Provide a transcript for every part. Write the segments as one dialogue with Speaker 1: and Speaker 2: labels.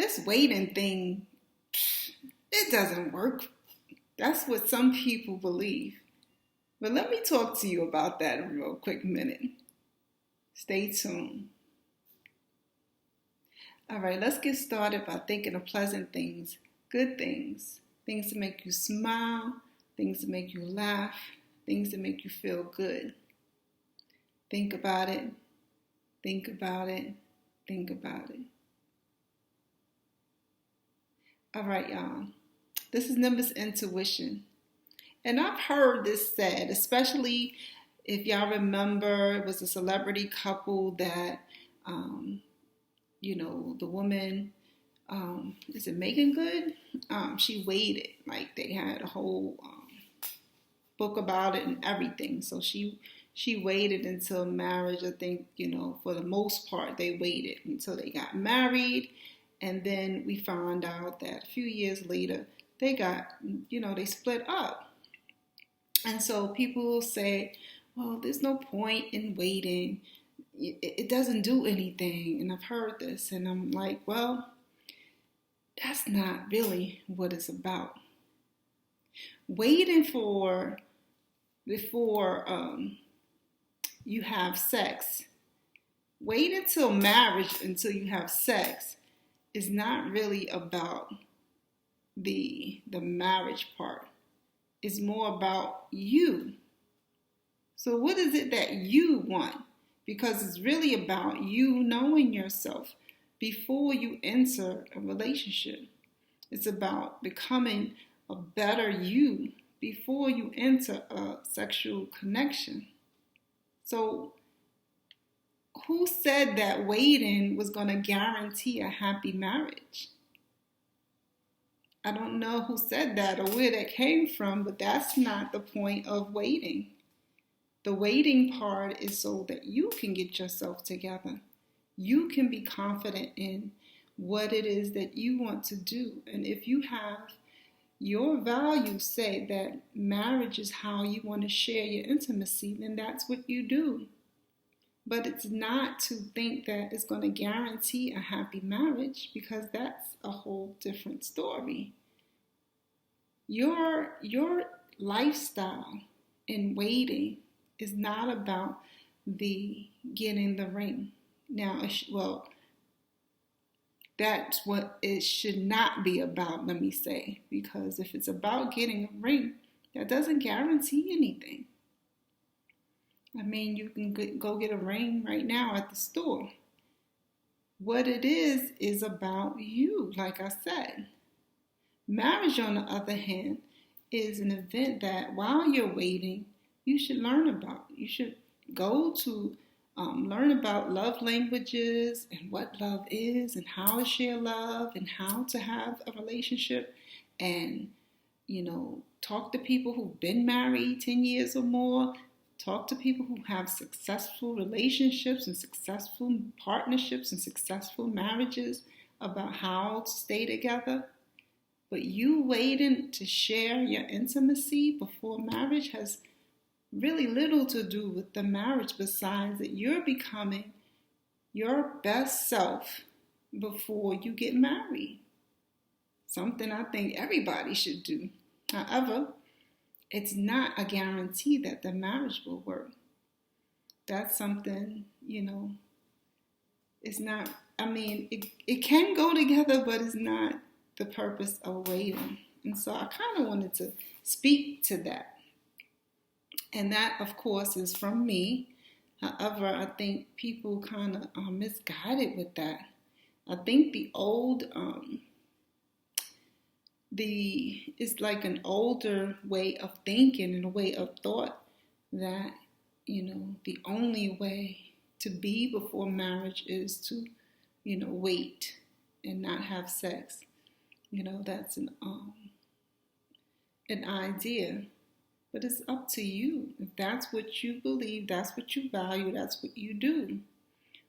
Speaker 1: this waiting thing, it doesn't work. That's what some people believe. But let me talk to you about that in a real quick minute. Stay tuned. All right, let's get started by thinking of pleasant things, good things, things to make you smile, things to make you laugh, things to make you feel good. Think about it, think about it, think about it. All right, y'all. This is Nimbus Intuition. And I've heard this said, especially if y'all remember, it was a celebrity couple that, the woman, is it Megan Good? She waited, like they had a whole book about it and everything. So she waited until marriage. I think, for the most part, they waited until they got married. And then we found out that a few years later, they split up. And so people will say, well, there's no point in waiting. It doesn't do anything. And I've heard this. And I'm like, well, that's not really what it's about. Waiting before you have sex, wait until marriage until you have sex is not really about the marriage part. It's more about you. So what is it that you want? Because it's really about you knowing yourself before you enter a relationship. It's about becoming a better you before you enter a sexual connection. So who said that waiting was going to guarantee a happy marriage? I don't know who said that or where that came from, but that's not the point of waiting. The waiting part is so that you can get yourself together. You can be confident in what it is that you want to do. And if you have your values say that marriage is how you want to share your intimacy, then that's what you do. But it's not to think that it's going to guarantee a happy marriage, because that's a whole different story. Your lifestyle in waiting is not about the getting the ring. Now, that's what it should not be about, let me say, because if it's about getting a ring, that doesn't guarantee anything. I mean, you can go get a ring right now at the store. What it is about you, like I said. Marriage, on the other hand, is an event that while you're waiting, you should learn about. You should go to learn about love languages and what love is and how to share love and how to have a relationship and, talk to people who've been married 10 years or more. Talk to people who have successful relationships and successful partnerships and successful marriages about how to stay together. But you waiting to share your intimacy before marriage has really little to do with the marriage, besides that you're becoming your best self before you get married. Something I think everybody should do. However, it's not a guarantee that the marriage will work. That's something, it's not, it can go together, but it's not the purpose of waiting. And so I kind of wanted to speak to that. And that, of course, is from me. However, I think people kind of are misguided with that. I think it's like an older way of thinking and a way of thought that, the only way to be before marriage is to, wait and not have sex. That's an idea. But it's up to you. If that's what you believe, that's what you value, that's what you do.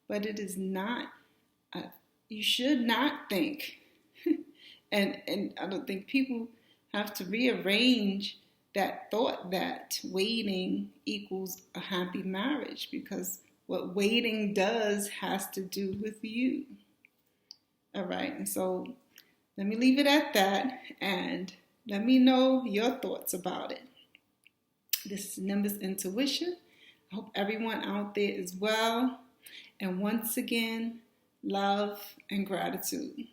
Speaker 1: But it is not, you should not think, and I don't think people have to rearrange that thought that waiting equals a happy marriage, because what waiting does has to do with you. All right, and so let me leave it at that, and let me know your thoughts about it. This is Nimbus Intuition. I hope everyone out there is well. And once again, love and gratitude.